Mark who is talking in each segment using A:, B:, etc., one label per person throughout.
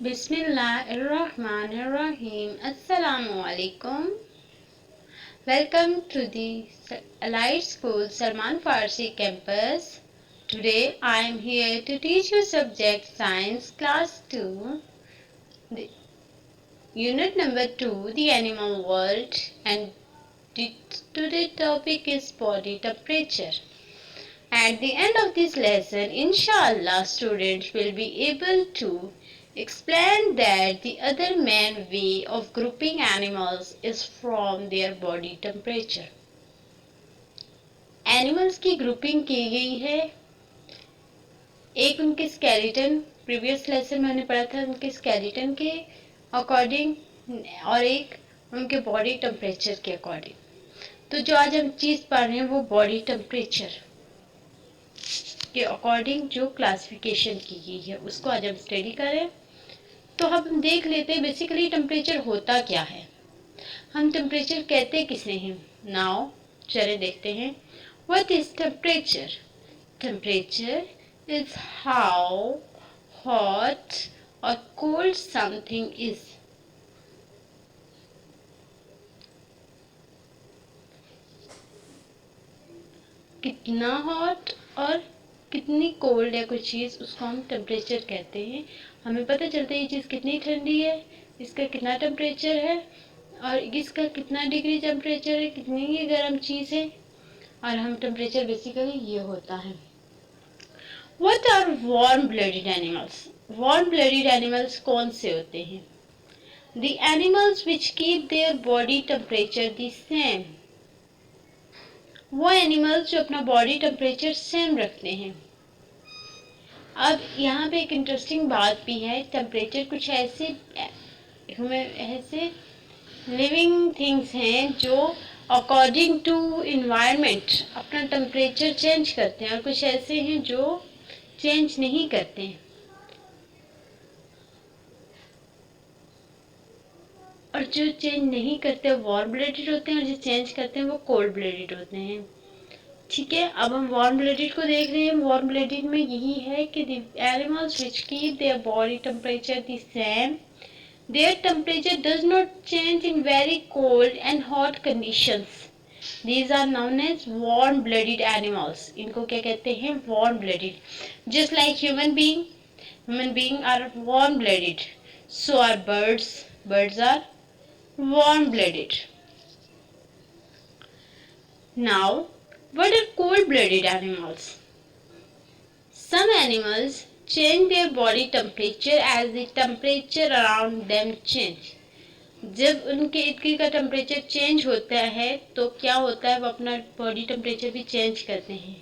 A: Bismillahirrahmanirrahim. Assalamu alaikum. Welcome to the Allied School Salman Farsi campus. Today I am here to teach you subject Science Class 2, the Unit number 2, the Animal World, and today topic is body temperature. At the end of this lesson, inshallah, students will be able to explain that the other main way of grouping animals is from their body temperature. Animals की grouping की गई है, एक उनके skeleton, previous lesson में हमने पढ़ा था उनके skeleton के according और एक उनके body temperature के according. तो जो आज हम चीज़ पढ़ रहे हैं वो body temperature के अकॉर्डिंग जो क्लासिफिकेशन की गई है उसको आज हम स्टडी करें. तो हम देख लेते हैं बेसिकली टेम्परेचर होता क्या है, हम टेम्परेचर कहते किसने हैं. नाउ चले देखते हैं. What is temperature. Temperature is how hot और कोल्ड समथिंग इज. कितना हॉट और कितनी कोल्ड है कोई चीज़, उसको हम टेम्परेचर कहते हैं. हमें पता चलता है ये चीज़ कितनी ठंडी है, इसका कितना टेम्परेचर है और इसका कितना डिग्री टेम्परेचर है, कितनी ये गर्म चीज़ है. और हम टेम्परेचर बेसिकली ये होता है. What are warm blooded animals. Warm blooded animals कौन से होते हैं. The animals which keep their body temperature the same. वो एनिमल्स जो अपना बॉडी टेम्परेचर सेम रखते हैं. अब यहाँ पे एक इंटरेस्टिंग बात भी है. टेम्परेचर कुछ ऐसे लिविंग थिंग्स हैं जो अकॉर्डिंग टू इन्वायरमेंट अपना टेम्परेचर चेंज करते हैं और कुछ ऐसे हैं जो चेंज नहीं करते हैं. और जो चेंज नहीं करते वार्म ब्लडेड होते हैं और जो चेंज करते हैं वो कोल्ड ब्लडेड होते हैं. ठीक है, अब हम वार्म ब्लडेड को देख रहे हैं. वार्म ब्लडेड में यही है कि the animals which keep their body temperature the same, their temperature does not change in very cold and hot conditions. These are known as warm blooded animals. इनको क्या कहते हैं, warm blooded. Just like human being are warm blooded, so are birds are warm blooded. Now, what are cold blooded animals? Some animals change their body temperature as the temperature around them change. जब उनके इर्द गिर्द का temperature change होता है तो क्या होता है, वो अपना बॉडी टेम्परेचर भी चेंज करते हैं.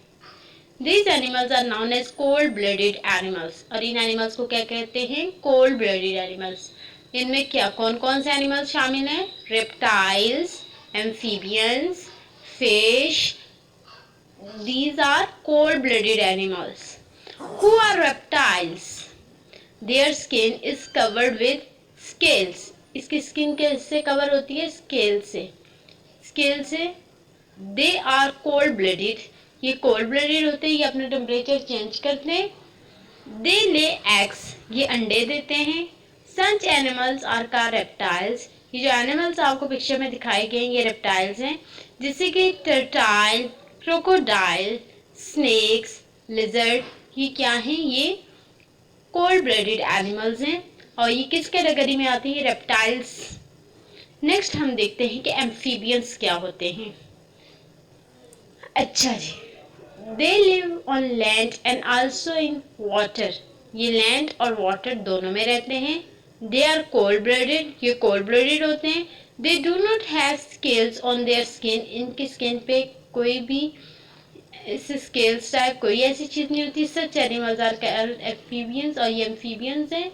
A: These animals are known as cold blooded animals. और इन एनिमल्स को क्या कहते हैं, कोल्ड ब्लडेड एनिमल्स. इनमें क्या कौन कौन से एनिमल्स शामिल हैं. Reptiles, amphibians, fish. These are cold blooded animals. Who are reptiles. Their skin is covered with scales. इसकी स्किन कैसे कवर होती है, स्केल से. They are cold blooded. ये कोल्ड ब्लडेड होते हैं, ये अपना टेम्परेचर चेंज करते हैं. दे ले एग्स. ये अंडे देते हैं. Such animals are called reptiles. ये जो एनिमल्स आपको पिक्चर में दिखाए गए ये रेप्टाइल्स हैं, जैसे कि टर्टाइल, क्रोकोडाइल, स्नेक्स, लिजर्ड. ये क्या हैं, ये कोल्ड ब्लडेड एनिमल्स हैं और ये किस कैटेगरी में आती है, रेप्टाइल्स. नेक्स्ट हम देखते हैं कि एम्फीबियंस क्या होते हैं. अच्छा जी, they live on land and also in water. ये लैंड और वाटर दोनों में रहते हैं. They are cold blooded. ये cold blooded होते हैं. They do not have scales on their skin. इनकी स्किन पे कोई भी स्केल्स टाइप कोई ऐसी चीज़ नहीं होती. Such animals are called amphibians. और ये amphibians हैं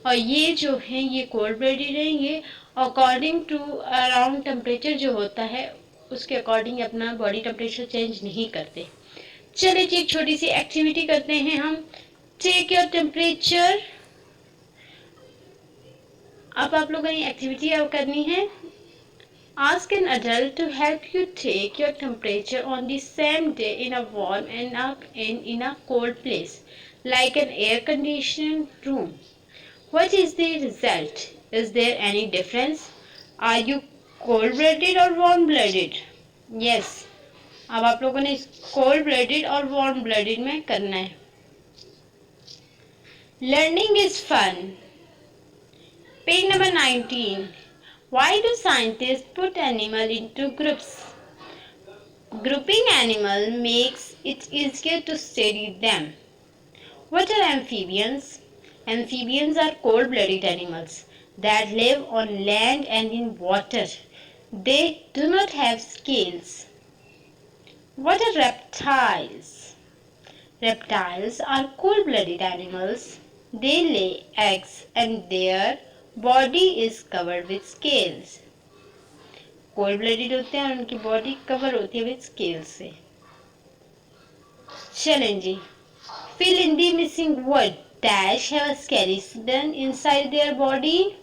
A: और ये जो हैं ये cold blooded हैं. ये according to around temperature जो होता है उसके अकॉर्डिंग अपना बॉडी टेम्परेचर चेंज नहीं करते. चलिए जी एक छोटी सी एक्टिविटी करते हैं हम. Take your temperature. अब आप लोगों ने एक्टिविटी अब करनी है. Ask an adult to help you take your temperature on the same day in a warm and in a cold place like an air condition room. What is the result? Is there any difference? Are you cold-blooded or warm-blooded? Yes. अब आप लोगों ने cold-blooded और warm-blooded में करना है. Learning is fun. Page number 19. Why do scientists put animals into groups? Grouping animals makes it easier to study them. What are amphibians? Amphibians are cold-blooded animals that live on land and in water. They do not have scales. What are reptiles? Reptiles are cold-blooded animals. They lay eggs and their body is covered with scales. Cold-blooded होते हैं और उनकी body cover होती है with scales से. चलें जी. Fill in the missing word. Dash have a skeleton inside their body.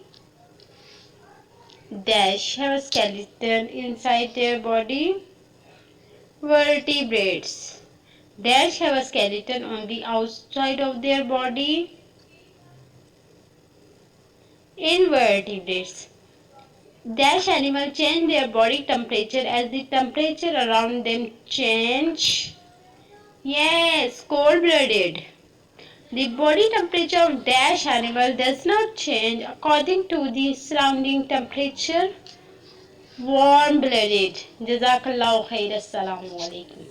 A: Dash have a skeleton inside their body. Vertebrates. Dash have a skeleton on the outside of their body. Invertebrates. Dash animals change their body temperature as the temperature around them change. Yes, cold-blooded. The body temperature of dash animal does not change according to the surrounding temperature. Warm-blooded. Jazakallahu khair. Assalamu alaikum.